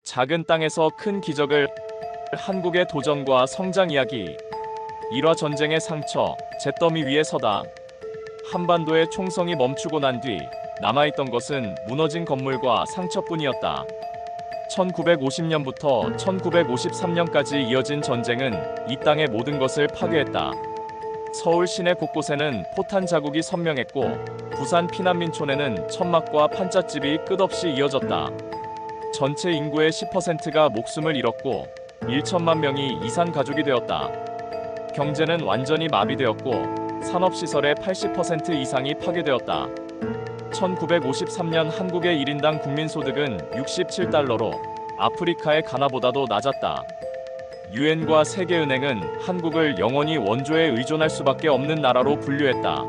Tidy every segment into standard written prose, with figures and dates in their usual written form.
작은 땅에서 큰 기적을. 한국의 도전과 성장 이야기. 일화 전쟁의 상처, 잿더미 위에 서다. 한반도의 총성이 멈추고 난 뒤 남아있던 것은 무너진 건물과 상처뿐이었다. 1950년부터 1953년까지 이어진 전쟁은 이 땅의 모든 것을 파괴했다. 서울 시내 곳곳에는 포탄 자국이 선명했고 부산 피난민촌에는 천막과 판잣집이 끝없이 이어졌다. 전체 인구의 10%가 목숨을 잃었고 1천만 명이 이산 가족이 되었다. 경제는 완전히 마비되었고 산업시설의 80% 이상이 파괴되었다. 1953년 한국의 1인당 국민소득은 67달러로 아프리카의 가나보다도 낮았다. 유엔과 세계은행은 한국을 영원히 원조에 의존할 수밖에 없는 나라로 분류했다.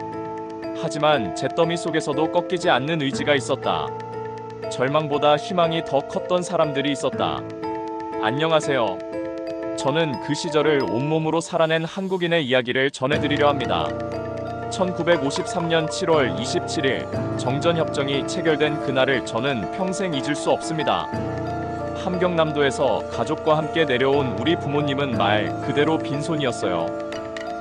하지만 잿더미 속에서도 꺾이지 않는 의지가 있었다. 절망보다 희망이 더 컸던 사람들이 있었다. 안녕하세요. 저는 그 시절을 온몸으로 살아낸 한국인의 이야기를 전해드리려 합니다. 1953년 7월 27일 정전협정이 체결된 그날을 저는 평생 잊을 수 없습니다. 함경남도에서 가족과 함께 내려온 우리 부모님은 말 그대로 빈손이었어요.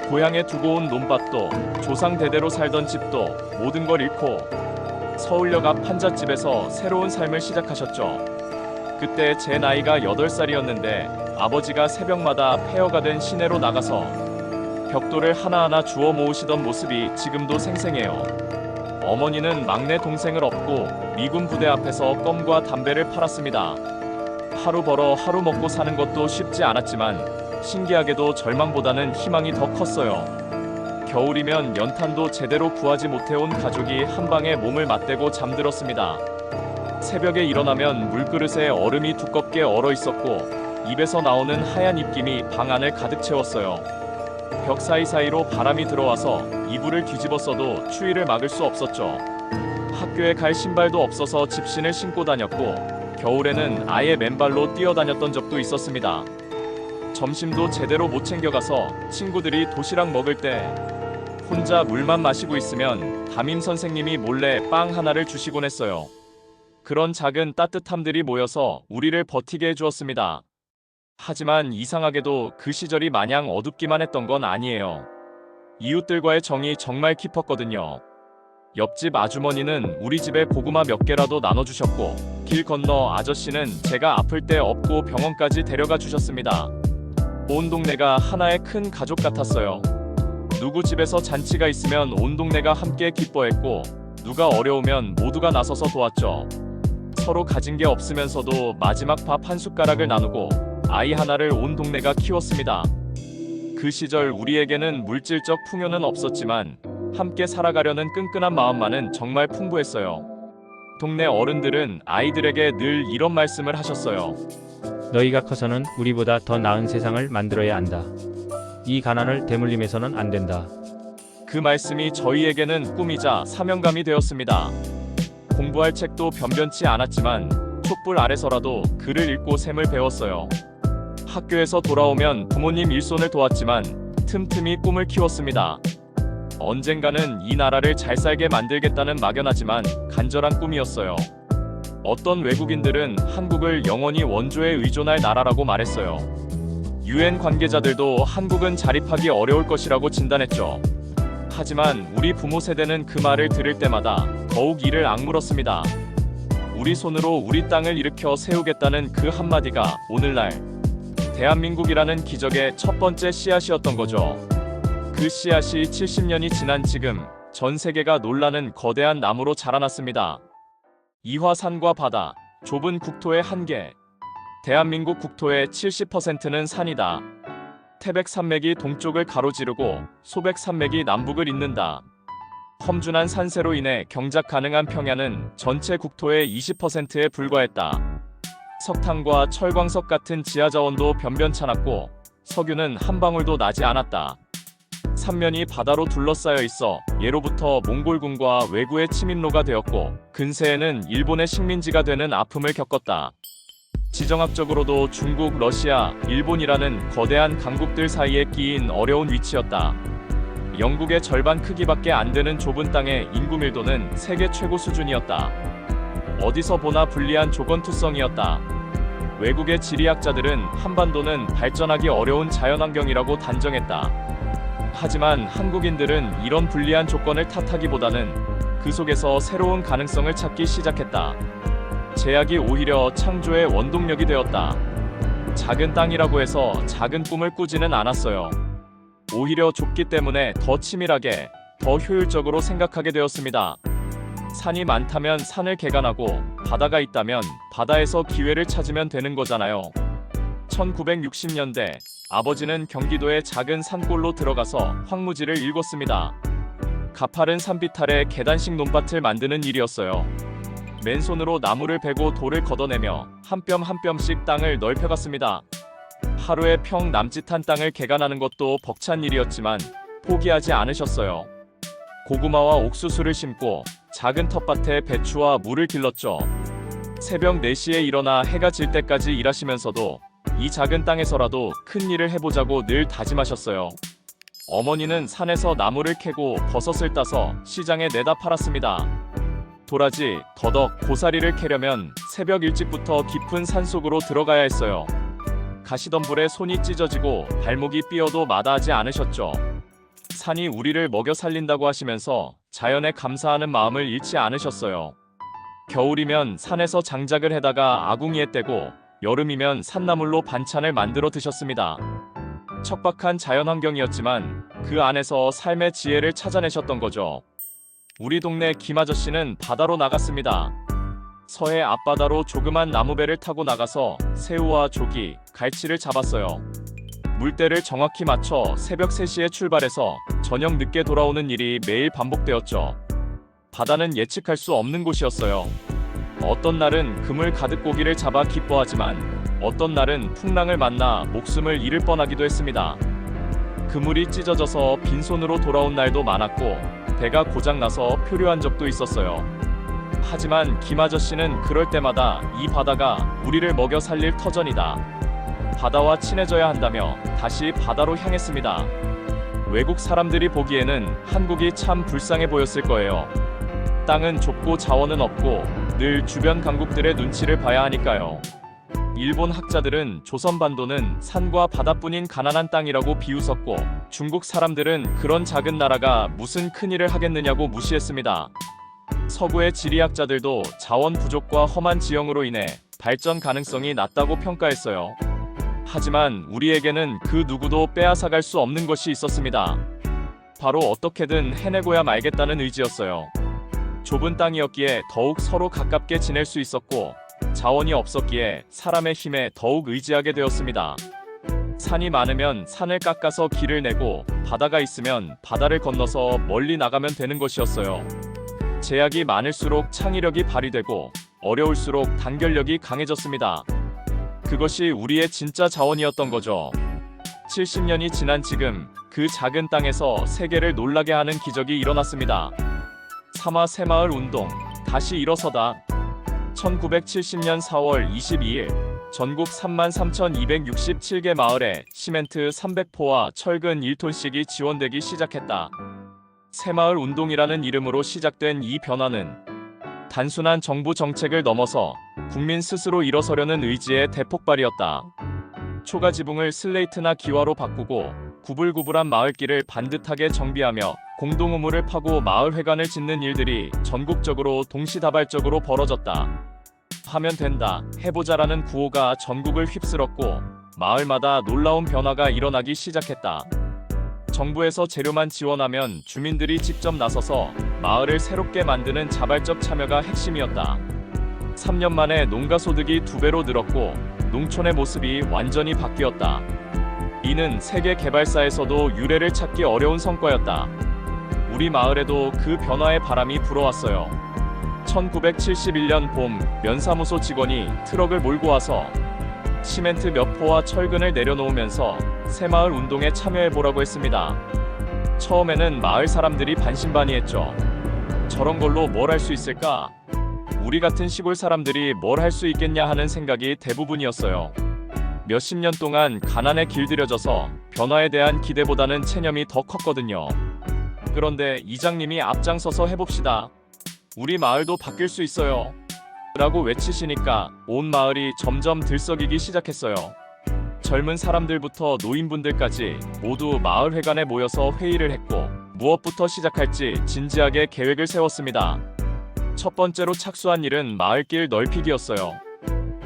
고향에 두고 온 논밭도 조상 대대로 살던 집도 모든 걸 잃고 서울역 앞 판잣집에서 새로운 삶을 시작하셨죠. 그때 제 나이가 8살이었는데 아버지가 새벽마다 폐허가 된 시내로 나가서 벽돌을 하나하나 주워 모으시던 모습이 지금도 생생해요. 어머니는 막내 동생을 업고 미군 부대 앞에서 껌과 담배를 팔았습니다. 하루 벌어 하루 먹고 사는 것도 쉽지 않았지만 신기하게도 절망보다는 희망이 더 컸어요. 겨울이면 연탄도 제대로 구하지 못해온 가족이 한방에 몸을 맞대고 잠들었습니다. 새벽에 일어나면 물그릇에 얼음이 두껍게 얼어 있었고 입에서 나오는 하얀 입김이 방 안을 가득 채웠어요. 벽 사이사이로 바람이 들어와서 이불을 뒤집었어도 추위를 막을 수 없었죠. 학교에 갈 신발도 없어서 집신을 신고 다녔고 겨울에는 아예 맨발로 뛰어다녔던 적도 있었습니다. 점심도 제대로 못 챙겨가서 친구들이 도시락 먹을 때 혼자 물만 마시고 있으면 담임 선생님이 몰래 빵 하나를 주시곤 했어요. 그런 작은 따뜻함들이 모여서 우리를 버티게 해주었습니다. 하지만 이상하게도 그 시절이 마냥 어둡기만 했던 건 아니에요. 이웃들과의 정이 정말 깊었거든요. 옆집 아주머니는 우리 집에 고구마 몇 개라도 나눠주셨고 길 건너 아저씨는 제가 아플 때 업고 병원까지 데려가 주셨습니다. 온 동네가 하나의 큰 가족 같았어요. 누구 집에서 잔치가 있으면 온 동네가 함께 기뻐했고 누가 어려우면 모두가 나서서 도왔죠. 서로 가진 게 없으면서도 마지막 밥 한 숟가락을 나누고 아이 하나를 온 동네가 키웠습니다. 그 시절 우리에게는 물질적 풍요는 없었지만 함께 살아가려는 끈끈한 마음만은 정말 풍부했어요. 동네 어른들은 아이들에게 늘 이런 말씀을 하셨어요. 너희가 커서는 우리보다 더 나은 세상을 만들어야 한다. 이 가난을 대물림해서는 안 된다. 그 말씀이 저희에게는 꿈이자 사명감이 되었습니다. 공부할 책도 변변치 않았지만 촛불 아래서라도 글을 읽고 셈을 배웠어요. 학교에서 돌아오면 부모님 일손을 도왔지만 틈틈이 꿈을 키웠습니다. 언젠가는 이 나라를 잘 살게 만들겠다는 막연하지만 간절한 꿈이었어요. 어떤 외국인들은 한국을 영원히 원조에 의존할 나라라고 말했어요. 유엔 관계자들도 한국은 자립하기 어려울 것이라고 진단했죠. 하지만 우리 부모 세대는 그 말을 들을 때마다 더욱 이를 악물었습니다. 우리 손으로 우리 땅을 일으켜 세우겠다는 그 한마디가 오늘날 대한민국이라는 기적의 첫 번째 씨앗이었던 거죠. 그 씨앗이 70년이 지난 지금 전 세계가 놀라는 거대한 나무로 자라났습니다. 이화산과 바다, 좁은 국토의 한계. 대한민국 국토의 70%는 산이다. 태백산맥이 동쪽을 가로지르고 소백산맥이 남북을 잇는다. 험준한 산세로 인해 경작 가능한 평야는 전체 국토의 20%에 불과했다. 석탄과 철광석 같은 지하자원도 변변찮았고 석유는 한 방울도 나지 않았다. 삼면이 바다로 둘러싸여 있어 예로부터 몽골군과 왜구의 침입로가 되었고 근세에는 일본의 식민지가 되는 아픔을 겪었다. 지정학적으로도 중국, 러시아, 일본이라는 거대한 강국들 사이에 끼인 어려운 위치였다. 영국의 절반 크기밖에 안 되는 좁은 땅의 인구 밀도는 세계 최고 수준이었다. 어디서 보나 불리한 조건투성이었다. 외국의 지리학자들은 한반도는 발전하기 어려운 자연환경이라고 단정했다. 하지만 한국인들은 이런 불리한 조건을 탓하기보다는 그 속에서 새로운 가능성을 찾기 시작했다. 제약이 오히려 창조의 원동력이 되었다. 작은 땅이라고 해서 작은 꿈을 꾸지는 않았어요. 오히려 좁기 때문에 더 치밀하게, 더 효율적으로 생각하게 되었습니다. 산이 많다면 산을 개간하고 바다가 있다면 바다에서 기회를 찾으면 되는 거잖아요. 1960년대 아버지는 경기도의 작은 산골로 들어가서 황무지를 일궜습니다. 가파른 산비탈에 계단식 논밭을 만드는 일이었어요. 맨손으로 나무를 베고 돌을 걷어내며 한 뼘 한 뼘씩 땅을 넓혀갔습니다. 하루에 평 남짓한 땅을 개간하는 것도 벅찬 일이었지만 포기하지 않으셨어요. 고구마와 옥수수를 심고 작은 텃밭에 배추와 물을 길렀죠. 새벽 4시에 일어나 해가 질 때까지 일하시면서도 이 작은 땅에서라도 큰 일을 해보자고 늘 다짐하셨어요. 어머니는 산에서 나무를 캐고 버섯을 따서 시장에 내다 팔았습니다. 도라지, 더덕, 고사리를 캐려면 새벽 일찍부터 깊은 산속으로 들어가야 했어요. 가시덤불에 손이 찢어지고 발목이 삐어도 마다하지 않으셨죠. 산이 우리를 먹여 살린다고 하시면서 자연에 감사하는 마음을 잃지 않으셨어요. 겨울이면 산에서 장작을 해다가 아궁이에 떼고 여름이면 산나물로 반찬을 만들어 드셨습니다. 척박한 자연환경이었지만 그 안에서 삶의 지혜를 찾아내셨던 거죠. 우리 동네 김아저씨는 바다로 나갔습니다. 서해 앞바다로 조그만 나무배를 타고 나가서 새우와 조기, 갈치를 잡았어요. 물때를 정확히 맞춰 새벽 3시에 출발해서 저녁 늦게 돌아오는 일이 매일 반복되었죠. 바다는 예측할 수 없는 곳이었어요. 어떤 날은 그물 가득 고기를 잡아 기뻐하지만 어떤 날은 풍랑을 만나 목숨을 잃을 뻔하기도 했습니다. 그물이 찢어져서 빈손으로 돌아온 날도 많았고 배가 고장나서 표류한 적도 있었어요. 하지만 김아저씨는 그럴 때마다 이 바다가 우리를 먹여 살릴 터전이다. 바다와 친해져야 한다며 다시 바다로 향했습니다. 외국 사람들이 보기에는 한국이 참 불쌍해 보였을 거예요. 땅은 좁고 자원은 없고 늘 주변 강국들의 눈치를 봐야 하니까요. 일본 학자들은 조선반도는 산과 바다뿐인 가난한 땅이라고 비웃었고 중국 사람들은 그런 작은 나라가 무슨 큰일을 하겠느냐고 무시했습니다. 서구의 지리학자들도 자원 부족과 험한 지형으로 인해 발전 가능성이 낮다고 평가했어요. 하지만 우리에게는 그 누구도 빼앗아갈 수 없는 것이 있었습니다. 바로 어떻게든 해내고야 말겠다는 의지였어요. 좁은 땅이었기에 더욱 서로 가깝게 지낼 수 있었고 자원이 없었기에 사람의 힘에 더욱 의지하게 되었습니다. 산이 많으면 산을 깎아서 길을 내고 바다가 있으면 바다를 건너서 멀리 나가면 되는 것이었어요. 제약이 많을수록 창의력이 발휘되고 어려울수록 단결력이 강해졌습니다. 그것이 우리의 진짜 자원이었던 거죠. 70년이 지난 지금 그 작은 땅에서 세계를 놀라게 하는 기적이 일어났습니다. 사마 새마을 운동, 다시 일어서다. 1970년 4월 22일 전국 33,267개 마을에 시멘트 300포와 철근 1톤씩이 지원되기 시작했다. 새마을 운동이라는 이름으로 시작된 이 변화는 단순한 정부 정책을 넘어서 국민 스스로 일어서려는 의지의 대폭발이었다. 초가 지붕을 슬레이트나 기와로 바꾸고 구불구불한 마을길을 반듯하게 정비하며 공동우물을 파고 마을회관을 짓는 일들이 전국적으로 동시다발적으로 벌어졌다. 하면 된다, 해보자라는 구호가 전국을 휩쓸었고 마을마다 놀라운 변화가 일어나기 시작했다. 정부에서 재료만 지원하면 주민들이 직접 나서서 마을을 새롭게 만드는 자발적 참여가 핵심이었다. 3년 만에 농가 소득이 2배로 늘었고 농촌의 모습이 완전히 바뀌었다. 이는 세계 개발사에서도 유례를 찾기 어려운 성과였다. 우리 마을에도 그 변화의 바람이 불어왔어요. 1971년 봄 면사무소 직원이 트럭을 몰고 와서 시멘트 몇 포와 철근을 내려놓으면서 새마을 운동에 참여해보라고 했습니다. 처음에는 마을 사람들이 반신반의했죠. 저런 걸로 뭘 할 수 있을까? 우리 같은 시골 사람들이 뭘 할 수 있겠냐 하는 생각이 대부분이었어요. 몇십 년 동안 가난에 길들여져서 변화에 대한 기대보다는 체념이 더 컸거든요. 그런데 이장님이 앞장서서 해봅시다. 우리 마을도 바뀔 수 있어요. 라고 외치시니까 온 마을이 점점 들썩이기 시작했어요. 젊은 사람들부터 노인분들까지 모두 마을회관에 모여서 회의를 했고 무엇부터 시작할지 진지하게 계획을 세웠습니다. 첫 번째로 착수한 일은 마을길 넓히기였어요.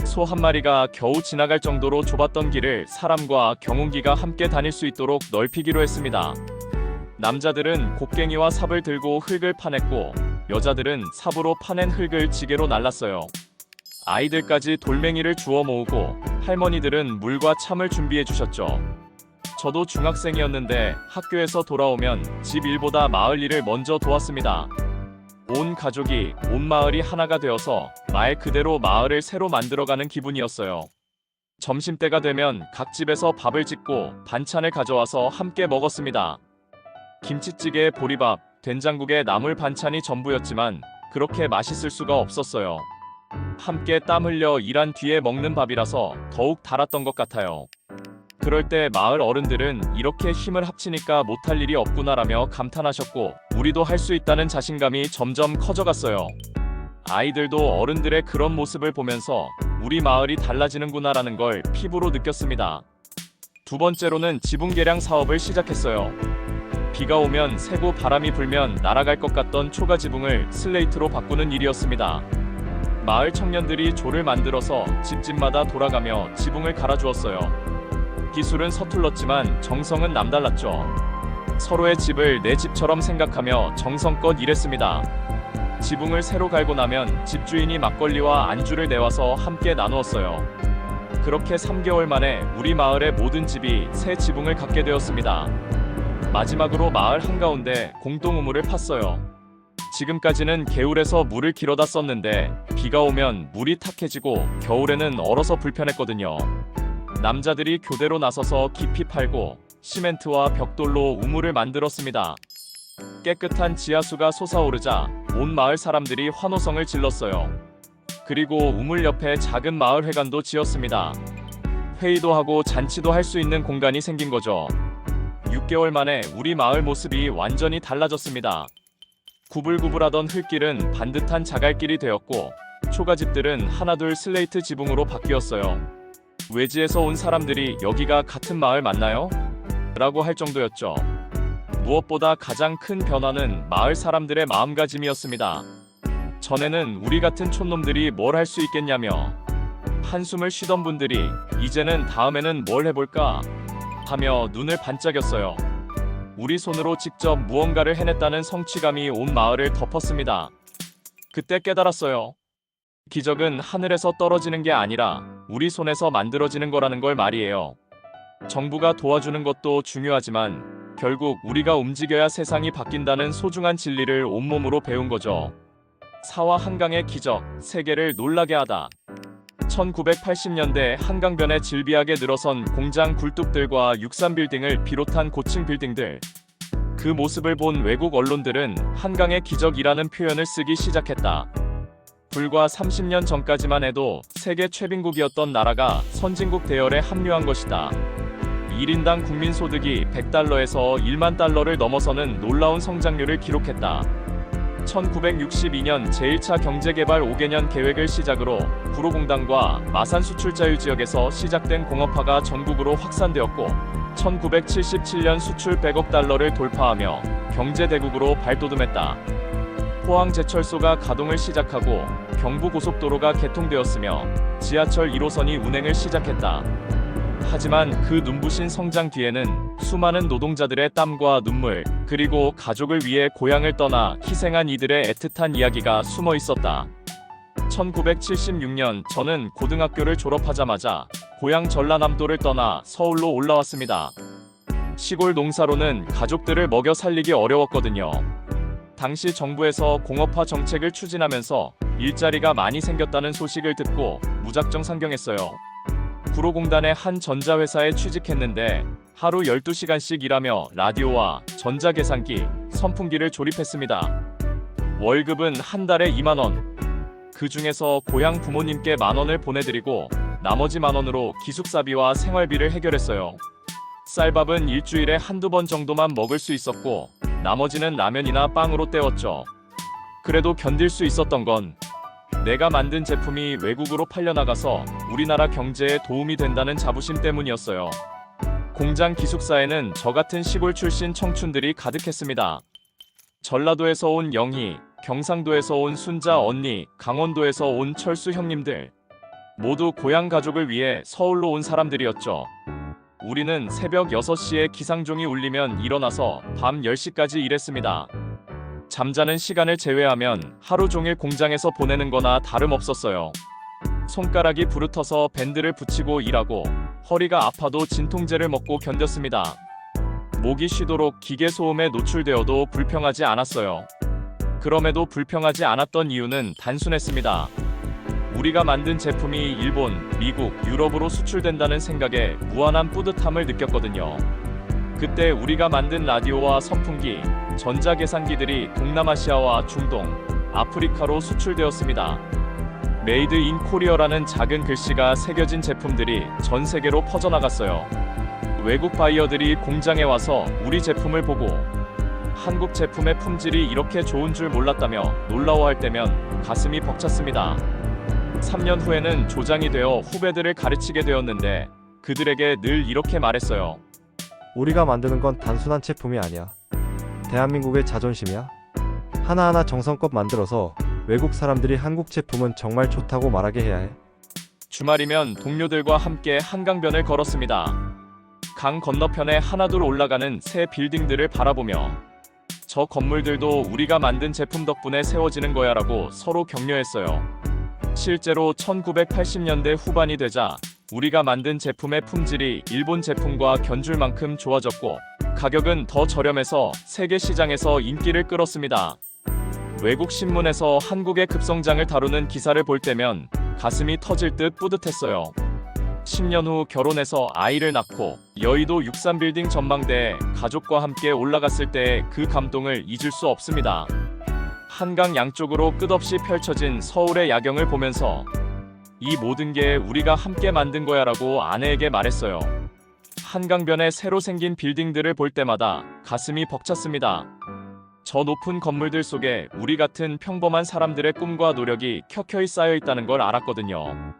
소 한 마리가 겨우 지나갈 정도로 좁았던 길을 사람과 경운기가 함께 다닐 수 있도록 넓히기로 했습니다. 남자들은 곡괭이와 삽을 들고 흙을 파냈고 여자들은 삽으로 파낸 흙을 지게로 날랐어요. 아이들까지 돌멩이를 주워 모으고 할머니들은 물과 참을 준비해 주셨죠. 저도 중학생이었는데 학교에서 돌아오면 집 일보다 마을 일을 먼저 도왔습니다. 온 가족이 온 마을이 하나가 되어서 말 그대로 마을을 새로 만들어가는 기분이었어요. 점심때가 되면 각 집에서 밥을 짓고 반찬을 가져와서 함께 먹었습니다. 김치찌개에 보리밥, 된장국에 나물 반찬이 전부였지만 그렇게 맛있을 수가 없었어요. 함께 땀 흘려 일한 뒤에 먹는 밥이라서 더욱 달았던 것 같아요. 그럴 때 마을 어른들은 이렇게 힘을 합치니까 못할 일이 없구나라며 감탄하셨고 우리도 할 수 있다는 자신감이 점점 커져갔어요. 아이들도 어른들의 그런 모습을 보면서 우리 마을이 달라지는구나라는 걸 피부로 느꼈습니다. 두 번째로는 지붕 개량 사업을 시작했어요. 비가 오면 새고 바람이 불면 날아갈 것 같던 초가 지붕을 슬레이트로 바꾸는 일이었습니다. 마을 청년들이 조를 만들어서 집집마다 돌아가며 지붕을 갈아주었어요. 기술은 서툴렀지만 정성은 남달랐죠. 서로의 집을 내 집처럼 생각하며 정성껏 일했습니다. 지붕을 새로 갈고 나면 집주인이 막걸리와 안주를 내와서 함께 나누었어요. 그렇게 3개월 만에 우리 마을의 모든 집이 새 지붕을 갖게 되었습니다. 마지막으로 마을 한가운데 공동 우물을 팠어요. 지금까지는 개울에서 물을 길어다 썼는데 비가 오면 물이 탁해지고 겨울에는 얼어서 불편했거든요. 남자들이 교대로 나서서 깊이 팔고 시멘트와 벽돌로 우물을 만들었습니다. 깨끗한 지하수가 솟아오르자 온 마을 사람들이 환호성을 질렀어요. 그리고 우물 옆에 작은 마을 회관도 지었습니다. 회의도 하고 잔치도 할 수 있는 공간이 생긴 거죠. 6개월 만에 우리 마을 모습이 완전히 달라졌습니다. 구불구불하던 흙길은 반듯한 자갈길이 되었고 초가집들은 하나둘 슬레이트 지붕으로 바뀌었어요. 외지에서 온 사람들이 여기가 같은 마을 맞나요? 라고 할 정도였죠. 무엇보다 가장 큰 변화는 마을 사람들의 마음가짐이었습니다. 전에는 우리 같은 촌놈들이 뭘 할 수 있겠냐며 한숨을 쉬던 분들이 이제는 다음에는 뭘 해볼까 하며 눈을 반짝였어요. 우리 손으로 직접 무언가를 해냈다는 성취감이 온 마을을 덮었습니다. 그때 깨달았어요. 기적은 하늘에서 떨어지는 게 아니라 우리 손에서 만들어지는 거라는 걸 말이에요. 정부가 도와주는 것도 중요하지만 결국 우리가 움직여야 세상이 바뀐다는 소중한 진리를 온몸으로 배운 거죠. 사와 한강의 기적, 세계를 놀라게 하다. 1980년대 한강변에 질비하게 늘어선 공장 굴뚝들과 63빌딩을 비롯한 고층 빌딩들. 그 모습을 본 외국 언론들은 한강의 기적이라는 표현을 쓰기 시작했다. 불과 30년 전까지만 해도 세계 최빈국이었던 나라가 선진국 대열에 합류한 것이다. 1인당 국민소득이 100달러에서 1만 달러를 넘어서는 놀라운 성장률을 기록했다. 1962년 제1차 경제개발 5개년 계획을 시작으로 구로공단과 마산 수출자유지역에서 시작된 공업화가 전국으로 확산되었고 1977년 수출 100억 달러를 돌파하며 경제대국으로 발돋움했다. 포항제철소가 가동을 시작하고 경부고속도로가 개통되었으며 지하철 1호선이 운행을 시작했다. 하지만 그 눈부신 성장 뒤에는 수많은 노동자들의 땀과 눈물, 그리고 가족을 위해 고향을 떠나 희생한 이들의 애틋한 이야기가 숨어 있었다. 1976년 저는 고등학교를 졸업하자마자 고향 전라남도를 떠나 서울로 올라왔습니다. 시골 농사로는 가족들을 먹여 살리기 어려웠거든요. 당시 정부에서 공업화 정책을 추진하면서 일자리가 많이 생겼다는 소식을 듣고 무작정 상경했어요. 구로공단의 한 전자회사에 취직했는데 하루 12시간씩 일하며 라디오와 전자계산기, 선풍기를 조립했습니다. 월급은 한 달에 2만 원. 그 중에서 고향 부모님께 10,000원을 보내드리고 나머지 10,000원으로 기숙사비와 생활비를 해결했어요. 쌀밥은 일주일에 한두 번 정도만 먹을 수 있었고 나머지는 라면이나 빵으로 때웠죠. 그래도 견딜 수 있었던 건 내가 만든 제품이 외국으로 팔려나가서 우리나라 경제에 도움이 된다는 자부심 때문이었어요. 공장 기숙사에는 저 같은 시골 출신 청춘들이 가득했습니다. 전라도에서 온 영희, 경상도에서 온 순자 언니, 강원도에서 온 철수 형님들. 모두 고향 가족을 위해 서울로 온 사람들이었죠. 우리는 새벽 6시에 기상종이 울리면 일어나서 밤 10시까지 일했습니다. 잠자는 시간을 제외하면 하루 종일 공장에서 보내는 거나 다름없었어요. 손가락이 부르터서 밴드를 붙이고 일하고 허리가 아파도 진통제를 먹고 견뎠습니다. 목이 쉬도록 기계 소음에 노출되어도 불평하지 않았어요. 그럼에도 불평하지 않았던 이유는 단순했습니다. 우리가 만든 제품이 일본, 미국, 유럽으로 수출된다는 생각에 무한한 뿌듯함을 느꼈거든요. 그때 우리가 만든 라디오와 선풍기, 전자계산기들이 동남아시아와 중동, 아프리카로 수출되었습니다. 메이드 인 코리어라는 작은 글씨가 새겨진 제품들이 전 세계로 퍼져나갔어요. 외국 바이어들이 공장에 와서 우리 제품을 보고 한국 제품의 품질이 이렇게 좋은 줄 몰랐다며 놀라워할 때면 가슴이 벅찼습니다. 3년 후에는 조장이 되어 후배들을 가르치게 되었는데 그들에게 늘 이렇게 말했어요. 우리가 만드는 건 단순한 제품이 아니야. 대한민국의 자존심이야. 하나하나 정성껏 만들어서 외국 사람들이 한국 제품은 정말 좋다고 말하게 해야 해. 주말이면 동료들과 함께 한강변을 걸었습니다. 강 건너편에 하나둘 올라가는 새 빌딩들을 바라보며 저 건물들도 우리가 만든 제품 덕분에 세워지는 거야라고 서로 격려했어요. 실제로 1980년대 후반이 되자 우리가 만든 제품의 품질이 일본 제품과 견줄 만큼 좋아졌고 가격은 더 저렴해서 세계 시장에서 인기를 끌었습니다. 외국 신문에서 한국의 급성장을 다루는 기사를 볼 때면 가슴이 터질 듯 뿌듯했어요. 10년 후 결혼해서 아이를 낳고 여의도 63빌딩 전망대에 가족과 함께 올라갔을 때의 그 감동을 잊을 수 없습니다. 한강 양쪽으로 끝없이 펼쳐진 서울의 야경을 보면서 이 모든 게 우리가 함께 만든 거야라고 아내에게 말했어요. 한강변에 새로 생긴 빌딩들을 볼 때마다 가슴이 벅찼습니다. 저 높은 건물들 속에 우리 같은 평범한 사람들의 꿈과 노력이 켜켜이 쌓여 있다는 걸 알았거든요.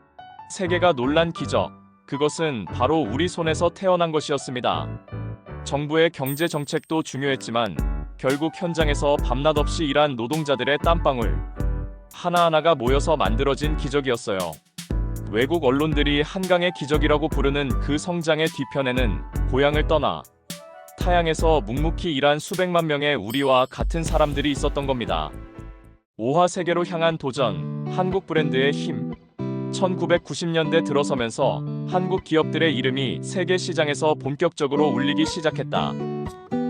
세계가 놀란 기적, 그것은 바로 우리 손에서 태어난 것이었습니다. 정부의 경제 정책도 중요했지만 결국 현장에서 밤낮 없이 일한 노동자들의 땀방울 하나하나가 모여서 만들어진 기적이었어요. 외국 언론들이 한강의 기적이라고 부르는 그 성장의 뒤편에는 고향을 떠나 타양에서 묵묵히 일한 수백만 명의 우리와 같은 사람들이 있었던 겁니다. 오화 세계로 향한 도전, 한국 브랜드의 힘. 1990년대 들어서면서 한국 기업들의 이름이 세계 시장에서 본격적으로 울리기 시작했다.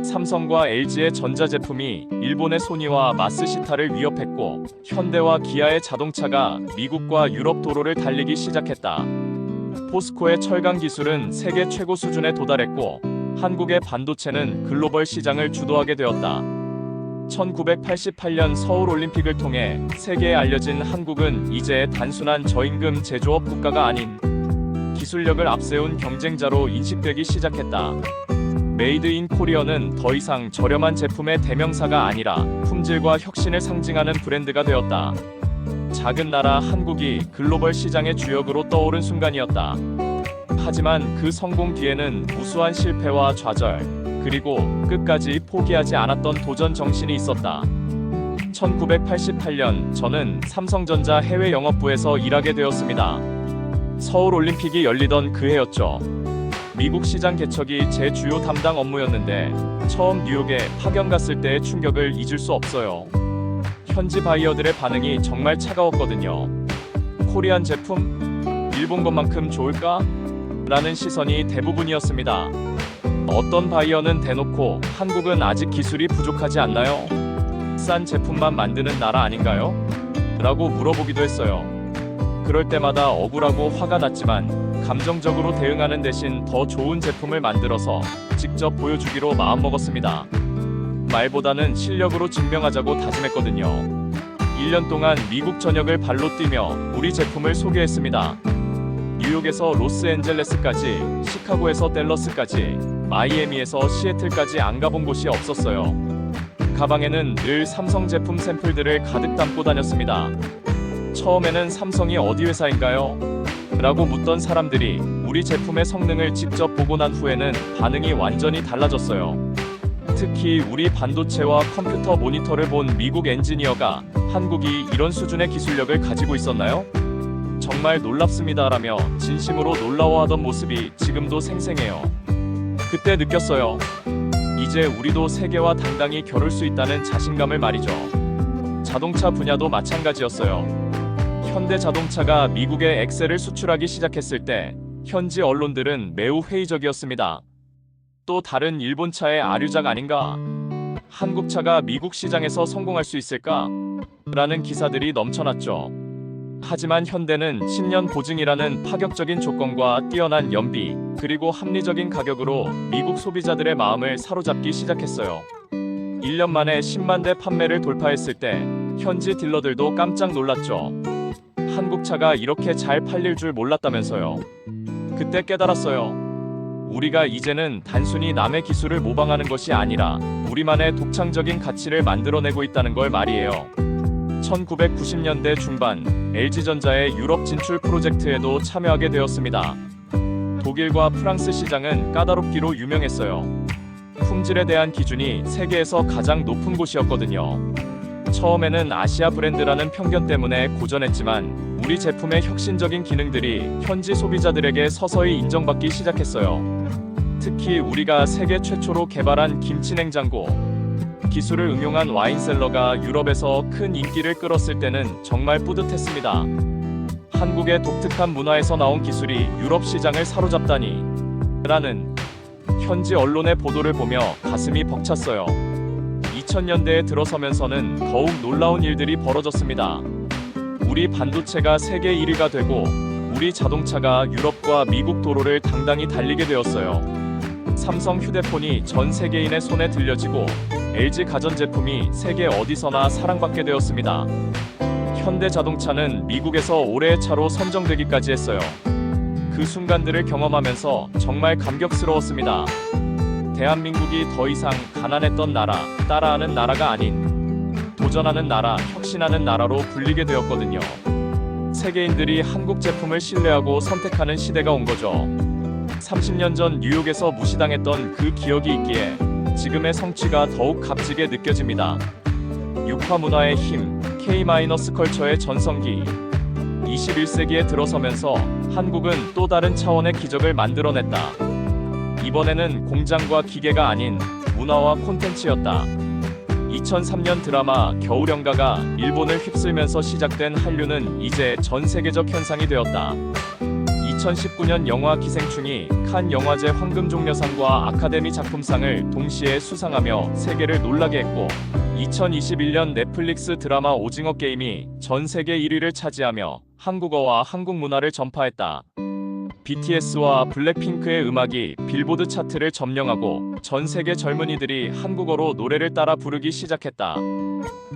삼성과 LG의 전자제품이 일본의 소니와 마스시타를 위협했고 현대와 기아의 자동차가 미국과 유럽 도로를 달리기 시작했다. 포스코의 철강 기술은 세계 최고 수준에 도달했고 한국의 반도체는 글로벌 시장을 주도하게 되었다. 1988년 서울올림픽을 통해 세계에 알려진 한국은 이제 단순한 저임금 제조업 국가가 아닌 기술력을 앞세운 경쟁자로 인식되기 시작했다. 메이드 인 코리어는 더 이상 저렴한 제품의 대명사가 아니라 품질과 혁신을 상징하는 브랜드가 되었다. 작은 나라 한국이 글로벌 시장의 주역으로 떠오른 순간이었다. 하지만 그 성공 뒤에는 무수한 실패와 좌절, 그리고 끝까지 포기하지 않았던 도전 정신이 있었다. 1988년 저는 삼성전자 해외 영업부에서 일하게 되었습니다. 서울올림픽이 열리던 그 해였죠. 미국 시장 개척이 제 주요 담당 업무였는데 처음 뉴욕에 파견 갔을 때의 충격을 잊을 수 없어요. 현지 바이어들의 반응이 정말 차가웠거든요. 코리안 제품? 일본 것만큼 좋을까? 라는 시선이 대부분이었습니다. 어떤 바이어는 대놓고 한국은 아직 기술이 부족하지 않나요? 싼 제품만 만드는 나라 아닌가요? 라고 물어보기도 했어요. 그럴 때마다 억울하고 화가 났지만 감정적으로 대응하는 대신 더 좋은 제품을 만들어서 직접 보여주기로 마음먹었습니다. 말보다는 실력으로 증명하자고 다짐했거든요. 1년 동안 미국 전역을 발로 뛰며 우리 제품을 소개했습니다. 뉴욕에서 로스앤젤레스까지, 시카고에서 댈러스까지, 마이애미에서 시애틀까지 안 가본 곳이 없었어요. 가방에는 늘 삼성 제품 샘플들을 가득 담고 다녔습니다. 처음에는 삼성이 어디 회사인가요? 라고 묻던 사람들이 우리 제품의 성능을 직접 보고 난 후에는 반응이 완전히 달라졌어요. 특히 우리 반도체와 컴퓨터 모니터를 본 미국 엔지니어가 한국이 이런 수준의 기술력을 가지고 있었나요? 정말 놀랍습니다라며 진심으로 놀라워하던 모습이 지금도 생생해요. 그때 느꼈어요. 이제 우리도 세계와 당당히 겨룰 수 있다는 자신감을 말이죠. 자동차 분야도 마찬가지였어요. 현대자동차가 미국에 엑셀을 수출하기 시작했을 때 현지 언론들은 매우 회의적이었습니다. 또 다른 일본차의 아류작 아닌가? 한국차가 미국 시장에서 성공할 수 있을까? 라는 기사들이 넘쳐났죠. 하지만 현대는 10년 보증이라는 파격적인 조건과 뛰어난 연비, 그리고 합리적인 가격으로 미국 소비자들의 마음을 사로잡기 시작했어요. 1년 만에 10만 대 판매를 돌파했을 때 현지 딜러들도 깜짝 놀랐죠. 한국차가 이렇게 잘 팔릴 줄 몰랐다면서요. 그때 깨달았어요. 우리가 이제는 단순히 남의 기술을 모방하는 것이 아니라 우리만의 독창적인 가치를 만들어내고 있다는 걸 말이에요. 1990년대 중반 LG전자의 유럽 진출 프로젝트에도 참여하게 되었습니다. 독일과 프랑스 시장은 까다롭기로 유명했어요. 품질에 대한 기준이 세계에서 가장 높은 곳이었거든요. 처음에는 아시아 브랜드라는 편견 때문에 고전했지만 우리 제품의 혁신적인 기능들이 현지 소비자들에게 서서히 인정받기 시작했어요. 특히 우리가 세계 최초로 개발한 김치 냉장고, 기술을 응용한 와인셀러가 유럽에서 큰 인기를 끌었을 때는 정말 뿌듯했습니다. 한국의 독특한 문화에서 나온 기술이 유럽 시장을 사로잡다니 라는 현지 언론의 보도를 보며 가슴이 벅찼어요. 2000년대에 들어서면서는 더욱 놀라운 일들이 벌어졌습니다. 우리 반도체가 세계 1위가 되고 우리 자동차가 유럽과 미국 도로를 당당히 달리게 되었어요. 삼성 휴대폰이 전 세계인의 손에 들려지고 LG 가전제품이 세계 어디서나 사랑받게 되었습니다. 현대자동차는 미국에서 올해의 차로 선정되기까지 했어요. 그 순간들을 경험하면서 정말 감격스러웠습니다. 대한민국이 더 이상 가난했던 나라, 따라하는 나라가 아닌 도전하는 나라, 혁신하는 나라로 불리게 되었거든요. 세계인들이 한국 제품을 신뢰하고 선택하는 시대가 온 거죠. 30년 전 뉴욕에서 무시당했던 그 기억이 있기에 지금의 성취가 더욱 값지게 느껴집니다. 육화 문화의 힘, K-컬처의 전성기. 21세기에 들어서면서 한국은 또 다른 차원의 기적을 만들어냈다. 이번에는 공장과 기계가 아닌 문화와 콘텐츠였다. 2003년 드라마 겨울연가가 일본을 휩쓸면서 시작된 한류는 이제 전 세계적 현상이 되었다. 2019년 영화 기생충이 칸 영화제 황금종려상과 아카데미 작품상을 동시에 수상하며 세계를 놀라게 했고 2021년 넷플릭스 드라마 오징어 게임이 전 세계 1위를 차지하며 한국어와 한국 문화를 전파했다. BTS와 블랙핑크의 음악이 빌보드 차트를 점령하고 전 세계 젊은이들이 한국어로 노래를 따라 부르기 시작했다.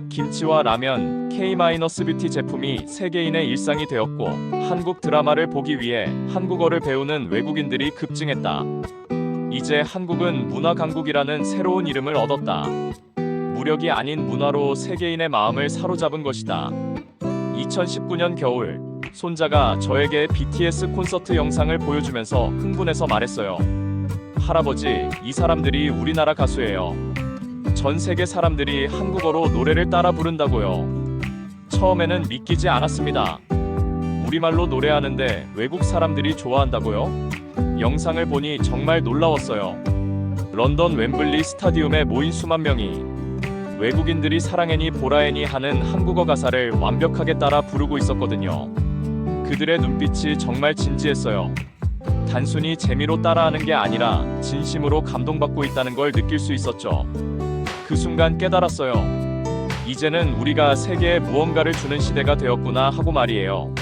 김치와 라면, K-뷰티 제품이 세계인의 일상이 되었고 한국 드라마를 보기 위해 한국어를 배우는 외국인들이 급증했다. 이제 한국은 문화 강국이라는 새로운 이름을 얻었다. 무력이 아닌 문화로 세계인의 마음을 사로잡은 것이다. 2019년 겨울, 손자가 저에게 BTS 콘서트 영상을 보여주면서 흥분해서 말했어요. 할아버지, 이 사람들이 우리나라 가수예요. 전 세계 사람들이 한국어로 노래를 따라 부른다고요. 처음에는 믿기지 않았습니다. 우리말로 노래하는데 외국 사람들이 좋아한다고요? 영상을 보니 정말 놀라웠어요. 런던 웸블리 스타디움에 모인 수만 명이 외국인들이 사랑해니 보라애니 하는 한국어 가사를 완벽하게 따라 부르고 있었거든요. 그들의 눈빛이 정말 진지했어요. 단순히 재미로 따라하는 게 아니라 진심으로 감동받고 있다는 걸 느낄 수 있었죠. 그 순간 깨달았어요. 이제는 우리가 세계에 무언가를 주는 시대가 되었구나 하고 말이에요.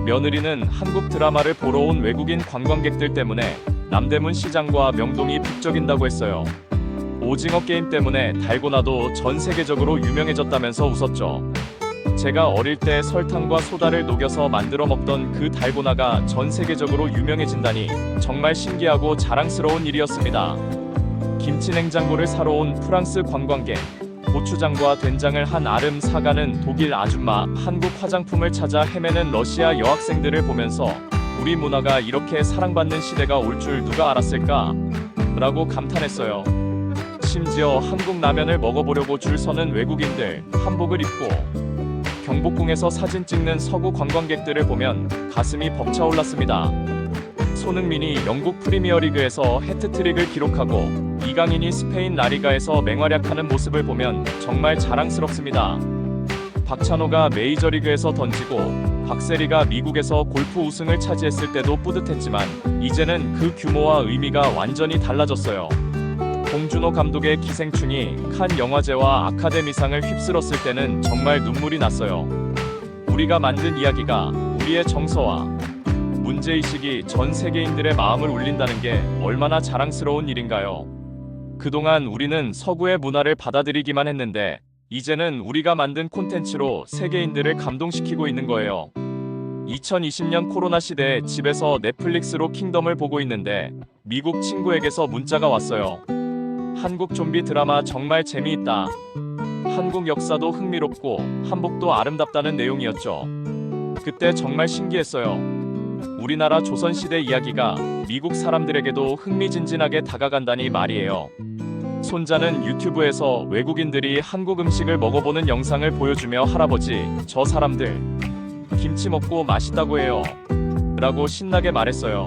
며느리는 한국 드라마를 보러 온 외국인 관광객들 때문에 남대문 시장과 명동이 북적인다고 했어요. 오징어 게임 때문에 달고나도 전 세계적으로 유명해졌다면서 웃었죠. 제가 어릴 때 설탕과 소다를 녹여서 만들어 먹던 그 달고나가 전 세계적으로 유명해진다니 정말 신기하고 자랑스러운 일이었습니다. 김치 냉장고를 사러 온 프랑스 관광객. 고추장과 된장을 한 아름 사가는 독일 아줌마, 한국 화장품을 찾아 헤매는 러시아 여학생들을 보면서 우리 문화가 이렇게 사랑받는 시대가 올 줄 누가 알았을까? 라고 감탄했어요. 심지어 한국 라면을 먹어보려고 줄 서는 외국인들, 한복을 입고 경복궁에서 사진 찍는 서구 관광객들을 보면 가슴이 벅차올랐습니다. 손흥민이 영국 프리미어리그에서 해트트릭을 기록하고 이강인이 스페인 라리가에서 맹활약하는 모습을 보면 정말 자랑스럽습니다. 박찬호가 메이저리그에서 던지고 박세리가 미국에서 골프 우승을 차지했을 때도 뿌듯했지만 이제는 그 규모와 의미가 완전히 달라졌어요. 봉준호 감독의 기생충이 칸 영화제와 아카데미상을 휩쓸었을 때는 정말 눈물이 났어요. 우리가 만든 이야기가 우리의 정서와 문제의식이 전 세계인들의 마음을 울린다는 게 얼마나 자랑스러운 일인가요? 그동안 우리는 서구의 문화를 받아들이기만 했는데 이제는 우리가 만든 콘텐츠로 세계인들을 감동시키고 있는 거예요. 2020년 코로나 시대에 집에서 넷플릭스로 킹덤을 보고 있는데 미국 친구에게서 문자가 왔어요. 한국 좀비 드라마 정말 재미있다. 한국 역사도 흥미롭고 한복도 아름답다는 내용이었죠. 그때 정말 신기했어요. 우리나라 조선시대 이야기가 미국 사람들에게도 흥미진진하게 다가간다니 말이에요. 손자는 유튜브에서 외국인들이 한국 음식을 먹어보는 영상을 보여주며 할아버지, 저 사람들 김치 먹고 맛있다고 해요. 라고 신나게 말했어요.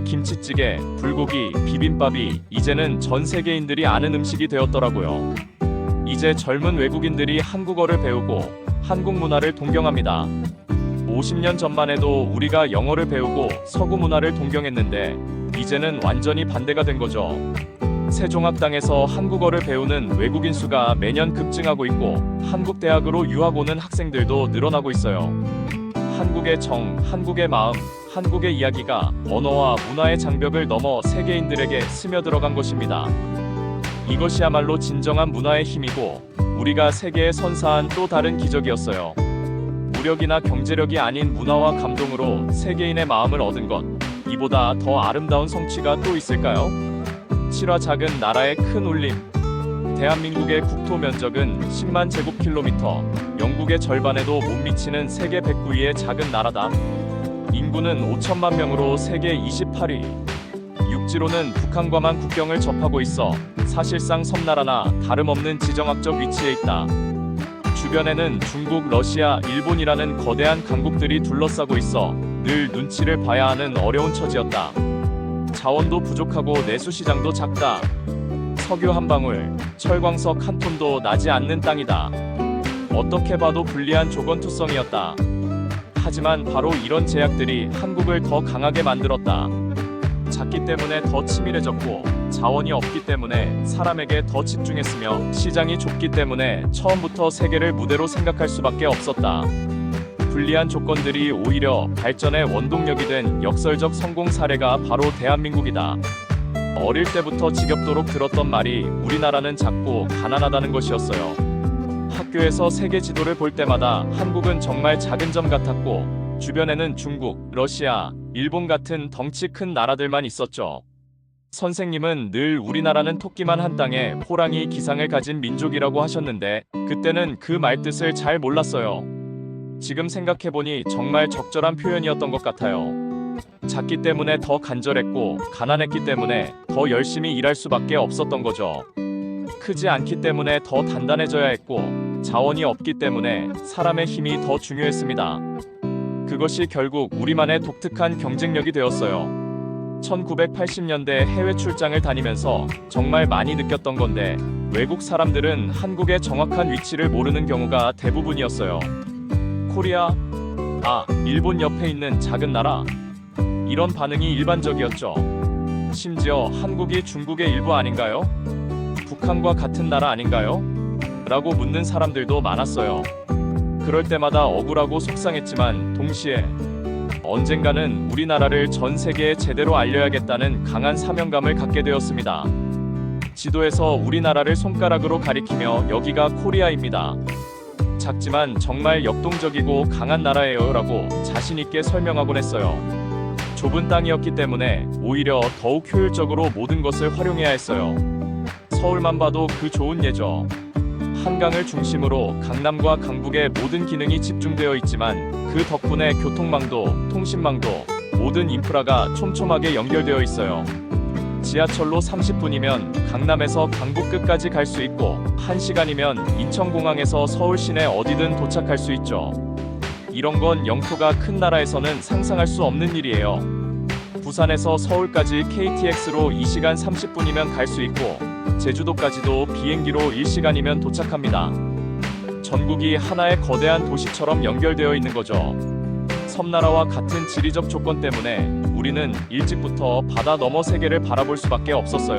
김치찌개, 불고기, 비빔밥이 이제는 전 세계인들이 아는 음식이 되었더라고요. 이제 젊은 외국인들이 한국어를 배우고 한국 문화를 동경합니다. 50년 전만 해도 우리가 영어를 배우고 서구 문화를 동경했는데 이제는 완전히 반대가 된 거죠. 세종학당에서 한국어를 배우는 외국인 수가 매년 급증하고 있고 한국 대학으로 유학 오는 학생들도 늘어나고 있어요. 한국의 정, 한국의 마음, 한국의 이야기가 언어와 문화의 장벽을 넘어 세계인들에게 스며들어간 것입니다. 이것이야말로 진정한 문화의 힘이고 우리가 세계에 선사한 또 다른 기적이었어요. 무력이나 경제력이 아닌 문화와 감동으로 세계인의 마음을 얻은 것, 이보다 더 아름다운 성취가 또 있을까요? 7화 작은 나라의 큰 울림. 대한민국의 국토 면적은 10만 제곱킬로미터, 영국의 절반에도 못 미치는 세계 109위의 작은 나라다. 인구는 5천만 명으로 세계 28위. 육지로는 북한과만 국경을 접하고 있어 사실상 섬나라나 다름없는 지정학적 위치에 있다. 주변에는 중국, 러시아, 일본이라는 거대한 강국들이 둘러싸고 있어 늘 눈치를 봐야 하는 어려운 처지였다. 자원도 부족하고 내수시장도 작다. 석유 한 방울, 철광석 한 톤도 나지 않는 땅이다. 어떻게 봐도 불리한 조건투성이었다. 하지만 바로 이런 제약들이 한국을 더 강하게 만들었다. 작기 때문에 더 치밀해졌고 자원이 없기 때문에 사람에게 더 집중했으며 시장이 좁기 때문에 처음부터 세계를 무대로 생각할 수밖에 없었다. 불리한 조건들이 오히려 발전의 원동력이 된 역설적 성공 사례가 바로 대한민국이다. 어릴 때부터 지겹도록 들었던 말이 우리나라는 작고 가난하다는 것이었어요. 학교에서 세계 지도를 볼 때마다 한국은 정말 작은 점 같았고 주변에는 중국, 러시아, 일본 같은 덩치 큰 나라들만 있었죠. 선생님은 늘 우리나라는 토끼만 한 땅에 호랑이 기상을 가진 민족이라고 하셨는데 그때는 그 말뜻을 잘 몰랐어요. 지금 생각해보니 정말 적절한 표현이었던 것 같아요. 작기 때문에 더 간절했고 가난했기 때문에 더 열심히 일할 수밖에 없었던 거죠. 크지 않기 때문에 더 단단해져야 했고 자원이 없기 때문에 사람의 힘이 더 중요했습니다. 그것이 결국 우리만의 독특한 경쟁력이 되었어요. 1980년대 해외 출장을 다니면서 정말 많이 느꼈던 건데 외국 사람들은 한국의 정확한 위치를 모르는 경우가 대부분이었어요. 코리아? 아, 일본 옆에 있는 작은 나라? 이런 반응이 일반적이었죠. 심지어 한국이 중국의 일부 아닌가요? 북한과 같은 나라 아닌가요? 라고 묻는 사람들도 많았어요. 그럴 때마다 억울하고 속상했지만 동시에 언젠가는 우리나라를 전 세계에 제대로 알려야겠다는 강한 사명감을 갖게 되었습니다. 지도에서 우리나라를 손가락으로 가리키며 여기가 코리아입니다. 작지만 정말 역동적이고 강한 나라예요 라고 자신있게 설명하곤 했어요. 좁은 땅이었기 때문에 오히려 더욱 효율적으로 모든 것을 활용해야 했어요. 서울만 봐도 그 좋은 예죠. 한강을 중심으로 강남과 강북의 모든 기능이 집중되어 있지만 그 덕분에 교통망도, 통신망도, 모든 인프라가 촘촘하게 연결되어 있어요. 지하철로 30분이면 강남에서 강북 끝까지 갈 수 있고 1시간이면 인천공항에서 서울 시내 어디든 도착할 수 있죠. 이런 건 영토가 큰 나라에서는 상상할 수 없는 일이에요. 부산에서 서울까지 KTX로 2시간 30분이면 갈 수 있고 제주도까지도 비행기로 1시간이면 도착합니다. 전국이 하나의 거대한 도시처럼 연결되어 있는 거죠. 섬나라와 같은 지리적 조건 때문에 우리는 일찍부터 바다 너머 세계를 바라볼 수밖에 없었어요.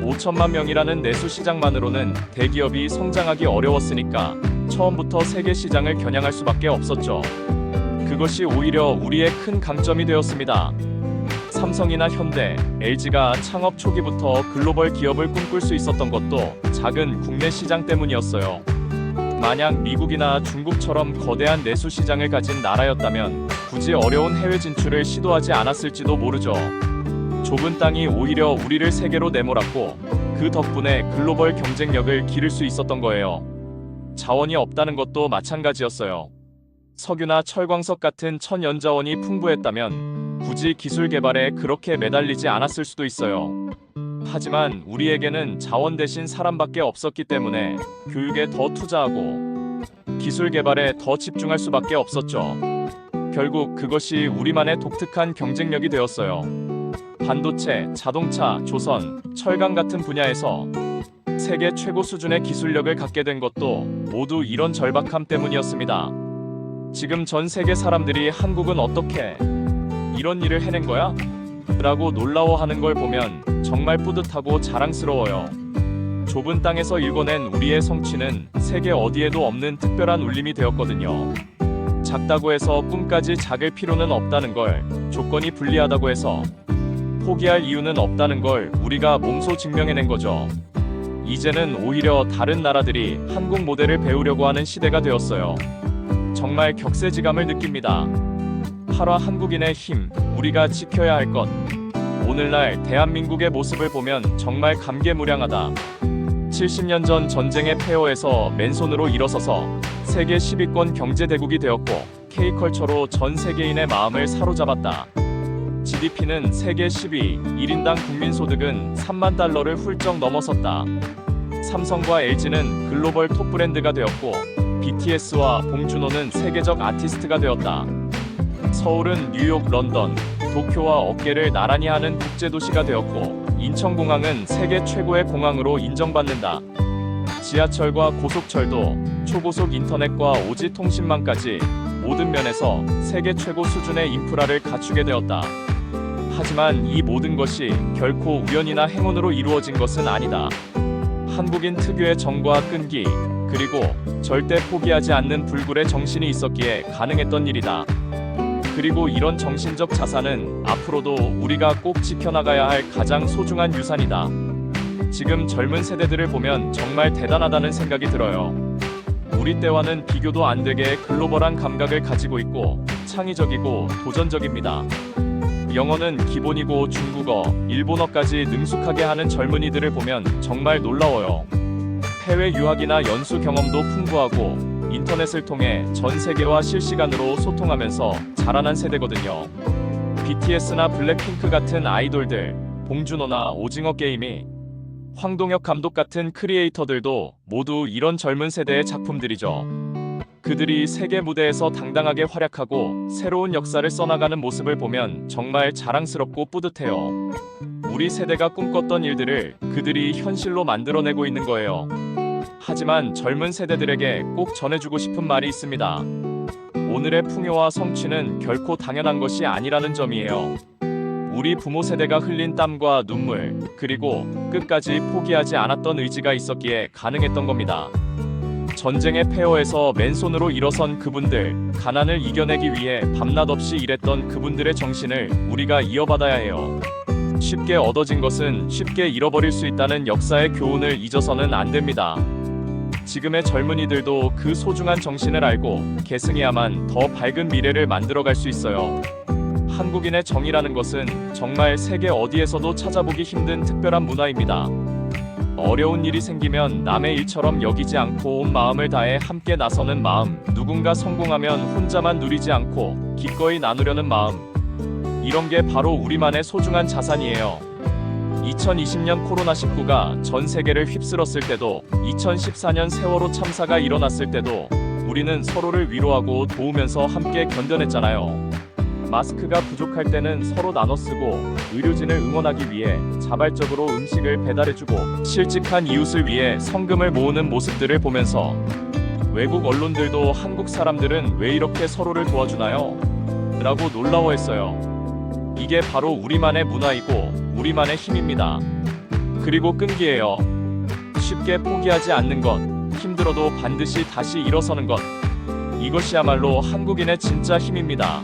5천만 명이라는 내수 시장만으로는 대기업이 성장하기 어려웠으니까 처음부터 세계 시장을 겨냥할 수밖에 없었죠. 그것이 오히려 우리의 큰 강점이 되었습니다. 삼성이나 현대, LG가 창업 초기부터 글로벌 기업을 꿈꿀 수 있었던 것도 작은 국내 시장 때문이었어요. 만약 미국이나 중국처럼 거대한 내수 시장을 가진 나라였다면 굳이 어려운 해외 진출을 시도하지 않았을지도 모르죠. 좁은 땅이 오히려 우리를 세계로 내몰았고 그 덕분에 글로벌 경쟁력을 기를 수 있었던 거예요. 자원이 없다는 것도 마찬가지였어요. 석유나 철광석 같은 천연자원이 풍부했다면 굳이 기술 개발에 그렇게 매달리지 않았을 수도 있어요. 하지만 우리에게는 자원 대신 사람밖에 없었기 때문에 교육에 더 투자하고 기술 개발에 더 집중할 수밖에 없었죠. 결국 그것이 우리만의 독특한 경쟁력이 되었어요. 반도체, 자동차, 조선, 철강 같은 분야에서 세계 최고 수준의 기술력을 갖게 된 것도 모두 이런 절박함 때문이었습니다. 지금 전 세계 사람들이 한국은 어떻게 이런 일을 해낸 거야? 라고 놀라워하는 걸 보면 정말 뿌듯하고 자랑스러워요. 좁은 땅에서 일궈낸 우리의 성취는 세계 어디에도 없는 특별한 울림이 되었거든요. 작다고 해서 꿈까지 작을 필요는 없다는 걸, 조건이 불리하다고 해서 포기할 이유는 없다는 걸 우리가 몸소 증명해낸 거죠. 이제는 오히려 다른 나라들이 한국 모델을 배우려고 하는 시대가 되었어요. 정말 격세지감을 느낍니다. 한화 한국인의 힘, 우리가 지켜야 할 것. 오늘날 대한민국의 모습을 보면 정말 감개무량하다. 70년 전 전쟁의 폐허에서 맨손으로 일어서서 세계 10위권 경제대국이 되었고 K컬처로 전 세계인의 마음을 사로잡았다. GDP는 세계 10위, 1인당 국민소득은 3만 달러를 훌쩍 넘어섰다. 삼성과 LG는 글로벌 톱 브랜드가 되었고 BTS와 봉준호는 세계적 아티스트가 되었다. 서울은 뉴욕, 런던, 도쿄와 어깨를 나란히 하는 국제도시가 되었고 인천공항은 세계 최고의 공항으로 인정받는다. 지하철과 고속철도, 초고속 인터넷과 오지 통신망까지 모든 면에서 세계 최고 수준의 인프라를 갖추게 되었다. 하지만 이 모든 것이 결코 우연이나 행운으로 이루어진 것은 아니다. 한국인 특유의 정과 끈기, 그리고 절대 포기하지 않는 불굴의 정신이 있었기에 가능했던 일이다. 그리고 이런 정신적 자산은 앞으로도 우리가 꼭 지켜나가야 할 가장 소중한 유산이다. 지금 젊은 세대들을 보면 정말 대단하다는 생각이 들어요. 우리 때와는 비교도 안 되게 글로벌한 감각을 가지고 있고 창의적이고 도전적입니다. 영어는 기본이고 중국어, 일본어까지 능숙하게 하는 젊은이들을 보면 정말 놀라워요. 해외 유학이나 연수 경험도 풍부하고 인터넷을 통해 전 세계와 실시간으로 소통하면서 자라난 세대거든요. BTS나 블랙핑크 같은 아이돌들, 봉준호나 오징어 게임이, 황동혁 감독 같은 크리에이터들도 모두 이런 젊은 세대의 작품들이죠. 그들이 세계 무대에서 당당하게 활약하고 새로운 역사를 써나가는 모습을 보면 정말 자랑스럽고 뿌듯해요. 우리 세대가 꿈꿨던 일들을 그들이 현실로 만들어내고 있는 거예요. 하지만 젊은 세대들에게 꼭 전해주고 싶은 말이 있습니다. 오늘의 풍요와 성취는 결코 당연한 것이 아니라는 점이에요. 우리 부모 세대가 흘린 땀과 눈물, 그리고 끝까지 포기하지 않았던 의지가 있었기에 가능했던 겁니다. 전쟁의 폐허에서 맨손으로 일어선 그분들, 가난을 이겨내기 위해 밤낮 없이 일했던 그분들의 정신을 우리가 이어받아야 해요. 쉽게 얻어진 것은 쉽게 잃어버릴 수 있다는 역사의 교훈을 잊어서는 안 됩니다. 지금의 젊은이들도 그 소중한 정신을 알고 계승해야만 더 밝은 미래를 만들어갈 수 있어요. 한국인의 정이라는 것은 정말 세계 어디에서도 찾아보기 힘든 특별한 문화입니다. 어려운 일이 생기면 남의 일처럼 여기지 않고 온 마음을 다해 함께 나서는 마음, 누군가 성공하면 혼자만 누리지 않고 기꺼이 나누려는 마음, 이런 게 바로 우리만의 소중한 자산이에요. 2020년 코로나19가 전 세계를 휩쓸었을 때도, 2014년 세월호 참사가 일어났을 때도 우리는 서로를 위로하고 도우면서 함께 견뎌냈잖아요. 마스크가 부족할 때는 서로 나눠 쓰고, 의료진을 응원하기 위해 자발적으로 음식을 배달해주고, 실직한 이웃을 위해 성금을 모으는 모습들을 보면서 외국 언론들도 한국 사람들은 왜 이렇게 서로를 도와주나요? 라고 놀라워했어요. 이게 바로 우리만의 문화이고 우리만의 힘입니다. 그리고 끈기예요. 쉽게 포기하지 않는 것, 힘들어도 반드시 다시 일어서는 것, 이것이야말로 한국인의 진짜 힘입니다.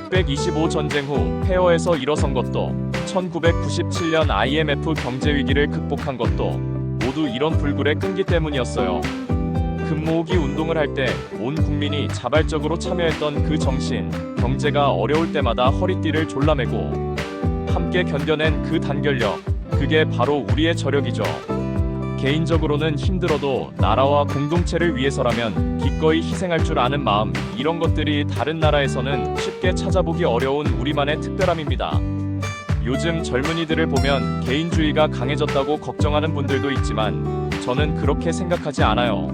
625 전쟁 후 폐허에서 일어선 것도, 1997년 IMF 경제 위기를 극복한 것도 모두 이런 불굴의 끈기 때문이었어요. 금 모으기 운동을 할 때 온 국민이 자발적으로 참여했던 그 정신, 경제가 어려울 때마다 허리띠를 졸라매고 함께 견뎌낸 그 단결력, 그게 바로 우리의 저력이죠. 개인적으로는 힘들어도 나라와 공동체를 위해서라면 기꺼이 희생할 줄 아는 마음, 이런 것들이 다른 나라에서는 쉽게 찾아보기 어려운 우리만의 특별함입니다. 요즘 젊은이들을 보면 개인주의가 강해졌다고 걱정하는 분들도 있지만 저는 그렇게 생각하지 않아요.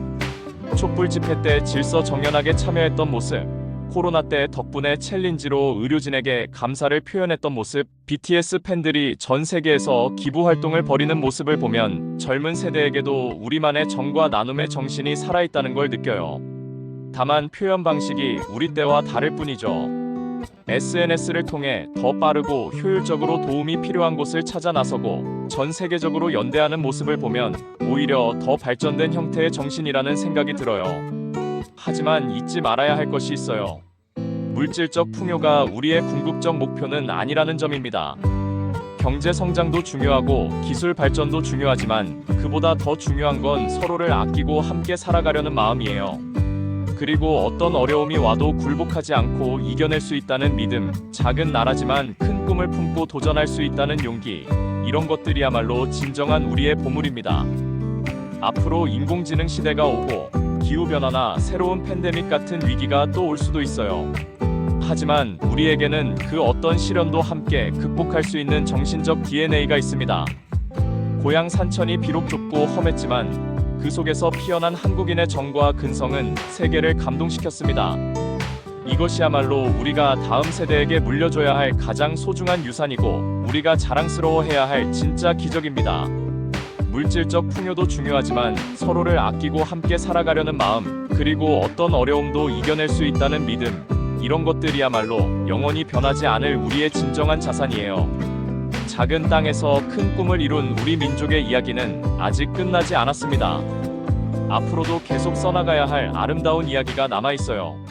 촛불 집회 때 질서정연하게 참여했던 모습, 코로나 때 덕분에 챌린지로 의료진에게 감사를 표현했던 모습, BTS 팬들이 전 세계에서 기부 활동을 벌이는 모습을 보면 젊은 세대에게도 우리만의 정과 나눔의 정신이 살아있다는 걸 느껴요. 다만 표현 방식이 우리 때와 다를 뿐이죠. SNS를 통해 더 빠르고 효율적으로 도움이 필요한 곳을 찾아 나서고 전 세계적으로 연대하는 모습을 보면 오히려 더 발전된 형태의 정신이라는 생각이 들어요. 하지만 잊지 말아야 할 것이 있어요. 물질적 풍요가 우리의 궁극적 목표는 아니라는 점입니다. 경제 성장도 중요하고 기술 발전도 중요하지만 그보다 더 중요한 건 서로를 아끼고 함께 살아가려는 마음이에요. 그리고 어떤 어려움이 와도 굴복하지 않고 이겨낼 수 있다는 믿음, 작은 나라지만 큰 꿈을 품고 도전할 수 있다는 용기, 이런 것들이야말로 진정한 우리의 보물입니다. 앞으로 인공지능 시대가 오고 기후변화나 새로운 팬데믹 같은 위기가 또 올 수도 있어요. 하지만 우리에게는 그 어떤 시련도 함께 극복할 수 있는 정신적 DNA가 있습니다. 고향 산천이 비록 좁고 험했지만 그 속에서 피어난 한국인의 정과 근성은 세계를 감동시켰습니다. 이것이야말로 우리가 다음 세대에게 물려줘야 할 가장 소중한 유산이고 우리가 자랑스러워해야 할 진짜 기적입니다. 물질적 풍요도 중요하지만 서로를 아끼고 함께 살아가려는 마음, 그리고 어떤 어려움도 이겨낼 수 있다는 믿음, 이런 것들이야말로 영원히 변하지 않을 우리의 진정한 자산이에요. 작은 땅에서 큰 꿈을 이룬 우리 민족의 이야기는 아직 끝나지 않았습니다. 앞으로도 계속 써나가야 할 아름다운 이야기가 남아있어요.